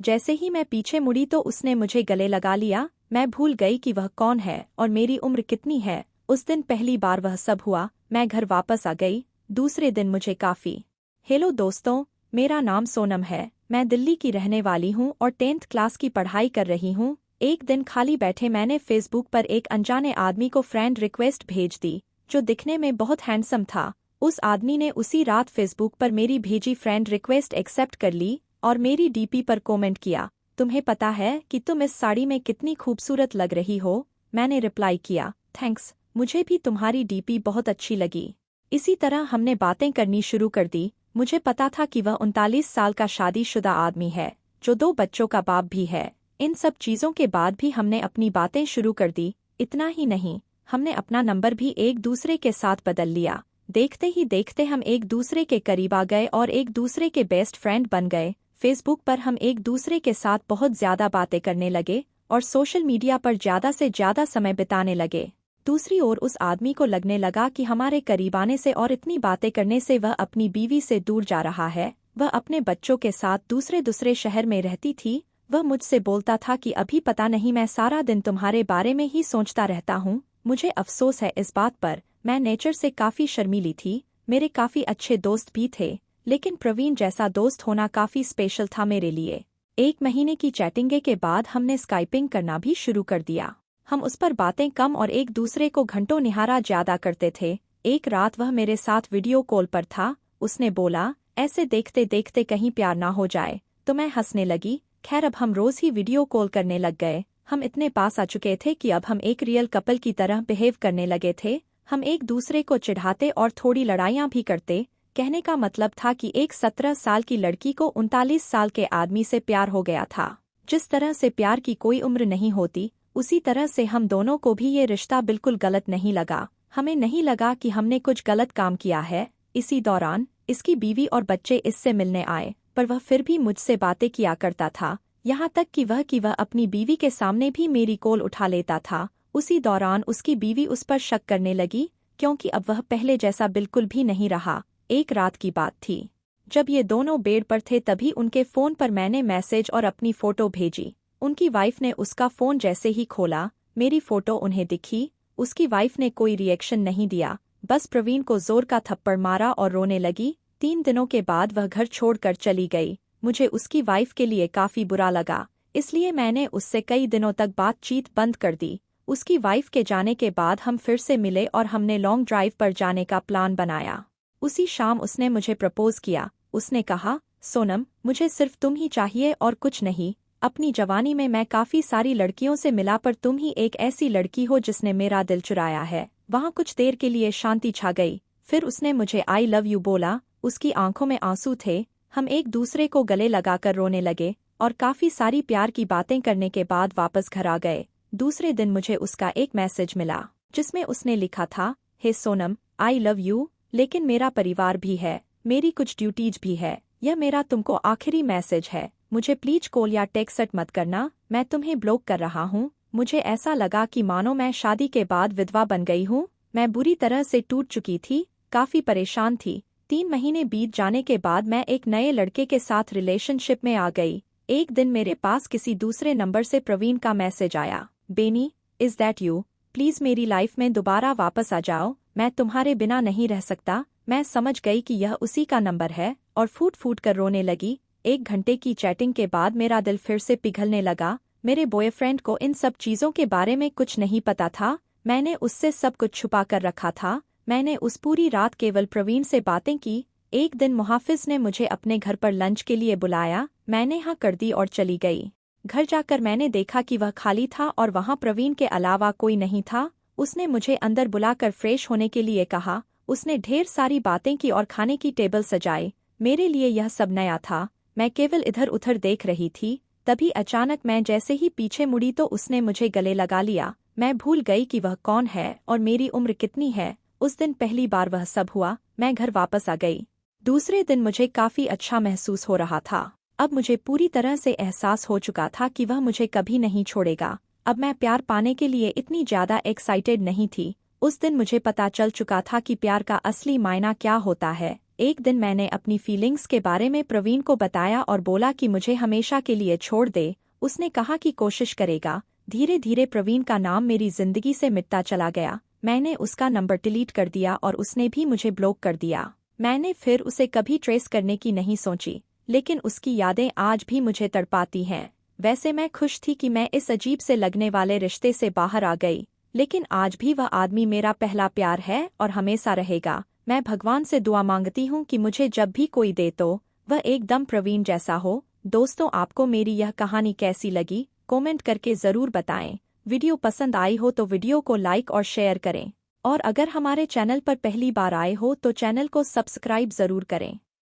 जैसे ही मैं पीछे मुड़ी तो उसने मुझे गले लगा लिया। मैं भूल गई कि वह कौन है और मेरी उम्र कितनी है। उस दिन पहली बार वह सब हुआ। मैं घर वापस आ गई। दूसरे दिन मुझे काफी। हेलो दोस्तों, मेरा नाम सोनम है। मैं दिल्ली की रहने वाली हूँ और 10th क्लास की पढ़ाई कर रही हूँ। एक दिन खाली बैठे मैंने फेसबुक पर एक अनजाने आदमी को फ्रेंड रिक्वेस्ट भेज दी, जो दिखने में बहुत हैंडसम था। उस आदमी ने उसी रात फेसबुक पर मेरी भेजी फ्रेंड रिक्वेस्ट एक्सेप्ट कर ली और मेरी डीपी पर कमेंट किया, तुम्हें पता है कि तुम इस साड़ी में कितनी खूबसूरत लग रही हो। मैंने रिप्लाई किया, थैंक्स, मुझे भी तुम्हारी डीपी बहुत अच्छी लगी। इसी तरह हमने बातें करनी शुरू कर दी। मुझे पता था कि वह 39 साल का शादीशुदा आदमी है, जो 2 बच्चों का बाप भी है। इन सब चीज़ों के बाद भी हमने अपनी बातें शुरू कर दी। इतना ही नहीं, हमने अपना नंबर भी एक दूसरे के साथ बदल लिया। देखते ही देखते हम एक दूसरे के करीब आ गए और एक दूसरे के बेस्ट फ्रेंड बन गए। फेसबुक पर हम एक दूसरे के साथ बहुत ज़्यादा बातें करने लगे और सोशल मीडिया पर ज़्यादा से ज़्यादा समय बिताने लगे। दूसरी ओर उस आदमी को लगने लगा कि हमारे करीब आने से और इतनी बातें करने से वह अपनी बीवी से दूर जा रहा है। वह अपने बच्चों के साथ दूसरे शहर में रहती थी। वह मुझसे बोलता था कि अभी पता नहीं, मैं सारा दिन तुम्हारे बारे में ही सोचता रहता हूँ। मुझे अफसोस है इस बात पर। मैं नेचर से काफ़ी शर्मीली थी। मेरे काफ़ी अच्छे दोस्त भी थे, लेकिन प्रवीण जैसा दोस्त होना काफ़ी स्पेशल था मेरे लिए। 1 महीने की चैटिंग के बाद हमने स्काइपिंग करना भी शुरू कर दिया। हम उस पर बातें कम और एक दूसरे को घंटों निहारा ज्यादा करते थे। एक रात वह मेरे साथ वीडियो कॉल पर था। उसने बोला, ऐसे देखते देखते कहीं प्यार ना हो जाए। तो मैं हंसने लगी। खैर, अब हम रोज ही वीडियो कॉल करने लग गए। हम इतने पास आ चुके थे कि अब हम एक रियल कपल की तरह बिहेव करने लगे थे। हम एक दूसरे को चिढ़ाते और थोड़ी लड़ाइयाँ भी करते। कहने का मतलब था कि एक 17 साल की लड़की को 39 साल के आदमी से प्यार हो गया था। जिस तरह से प्यार की कोई उम्र नहीं होती, उसी तरह से हम दोनों को भी ये रिश्ता बिल्कुल गलत नहीं लगा। हमें नहीं लगा कि हमने कुछ गलत काम किया है। इसी दौरान इसकी बीवी और बच्चे इससे मिलने आए, पर वह फिर भी मुझसे बातें किया करता था। यहाँ तक कि वह अपनी बीवी के सामने भी मेरी कॉल उठा लेता था। उसी दौरान उसकी बीवी उस पर शक करने लगी, क्योंकि अब वह पहले जैसा बिल्कुल भी नहीं रहा। एक रात की बात थी, जब ये दोनों बेड पर थे, तभी उनके फ़ोन पर मैंने मैसेज और अपनी फ़ोटो भेजी। उनकी वाइफ ने उसका फ़ोन जैसे ही खोला, मेरी फ़ोटो उन्हें दिखी। उसकी वाइफ ने कोई रिएक्शन नहीं दिया, बस प्रवीण को ज़ोर का थप्पड़ मारा और रोने लगी। 3 दिनों के बाद वह घर छोड़कर चली गई। मुझे उसकी वाइफ के लिए काफ़ी बुरा लगा, इसलिए मैंने उससे कई दिनों तक बातचीत बंद कर दी। उसकी वाइफ के जाने के बाद हम फिर से मिले और हमने लॉन्ग ड्राइव पर जाने का प्लान बनाया। उसी शाम उसने मुझे प्रपोज किया। उसने कहा, सोनम, मुझे सिर्फ तुम ही चाहिए और कुछ नहीं। अपनी जवानी में मैं काफ़ी सारी लड़कियों से मिला, पर तुम ही एक ऐसी लड़की हो जिसने मेरा दिल चुराया है। वहाँ कुछ देर के लिए शांति छा गई। फिर उसने मुझे आई लव यू बोला। उसकी आंखों में आंसू थे। हम एक दूसरे को गले लगाकर रोने लगे और काफ़ी सारी प्यार की बातें करने के बाद वापस घर आ गए। दूसरे दिन मुझे उसका एक मैसेज मिला, जिसमें उसने लिखा था, हे सोनम, आई लव यू, लेकिन मेरा परिवार भी है, मेरी कुछ ड्यूटीज भी है। यह मेरा तुमको आखिरी मैसेज है। मुझे प्लीज कॉल या टेक्स्ट मत करना, मैं तुम्हें ब्लॉक कर रहा हूँ। मुझे ऐसा लगा कि मानो मैं शादी के बाद विधवा बन गई हूँ। मैं बुरी तरह से टूट चुकी थी, काफ़ी परेशान थी। 3 महीने बीत जाने के बाद मैं एक नए लड़के के साथ रिलेशनशिप में आ गई। एक दिन मेरे पास किसी दूसरे नंबर से प्रवीण का मैसेज आया, Benny, is that you? Please मेरी लाइफ में दोबारा वापस आ जाओ, मैं तुम्हारे बिना नहीं रह सकता। मैं समझ गई कि यह उसी का नंबर है और फूट फूट कर रोने लगी। 1 घंटे की चैटिंग के बाद मेरा दिल फिर से पिघलने लगा। मेरे बॉयफ्रेंड को इन सब चीज़ों के बारे में कुछ नहीं पता था। मैंने उससे सब कुछ छुपा कर रखा था। मैंने उस पूरी रात केवल प्रवीण से बातें की। एक दिन मुहाफिज ने मुझे अपने घर पर लंच के लिए बुलाया। मैंने हाँ कर दी और चली गई। घर जाकर मैंने देखा कि वह खाली था और वहाँ प्रवीण के अलावा कोई नहीं था। उसने मुझे अंदर बुलाकर फ्रेश होने के लिए कहा। उसने ढेर सारी बातें की और खाने की टेबल सजाई। मेरे लिए यह सब नया था। मैं केवल इधर उधर देख रही थी। तभी अचानक मैं जैसे ही पीछे मुड़ी तो उसने मुझे गले लगा लिया। मैं भूल गई कि वह कौन है और मेरी उम्र कितनी है। उस दिन पहली बार वह सब हुआ। मैं घर वापस आ गई। दूसरे दिन मुझे काफ़ी अच्छा महसूस हो रहा था। अब मुझे पूरी तरह से एहसास हो चुका था कि वह मुझे कभी नहीं छोड़ेगा। अब मैं प्यार पाने के लिए इतनी ज़्यादा एक्साइटेड नहीं थी। उस दिन मुझे पता चल चुका था कि प्यार का असली मायना क्या होता है। एक दिन मैंने अपनी फीलिंग्स के बारे में प्रवीण को बताया और बोला कि मुझे हमेशा के लिए छोड़ दे। उसने कहा कि कोशिश करेगा। धीरे धीरे प्रवीण का नाम मेरी जिंदगी से मिटता चला गया। मैंने उसका नंबर डिलीट कर दिया और उसने भी मुझे ब्लॉक कर दिया। मैंने फिर उसे कभी ट्रेस करने की नहीं सोची, लेकिन उसकी यादें आज भी मुझे तड़पाती हैं। वैसे मैं खुश थी कि मैं इस अजीब से लगने वाले रिश्ते से बाहर आ गई, लेकिन आज भी वह आदमी मेरा पहला प्यार है और हमेशा रहेगा। मैं भगवान से दुआ मांगती हूँ कि मुझे जब भी कोई दे तो वह एकदम प्रवीण जैसा हो। दोस्तों, आपको मेरी यह कहानी कैसी लगी कमेंट करके ज़रूर बताएं। वीडियो पसंद आई हो तो वीडियो को लाइक और शेयर करें, और अगर हमारे चैनल पर पहली बार आए हो तो चैनल को सब्सक्राइब ज़रूर करें।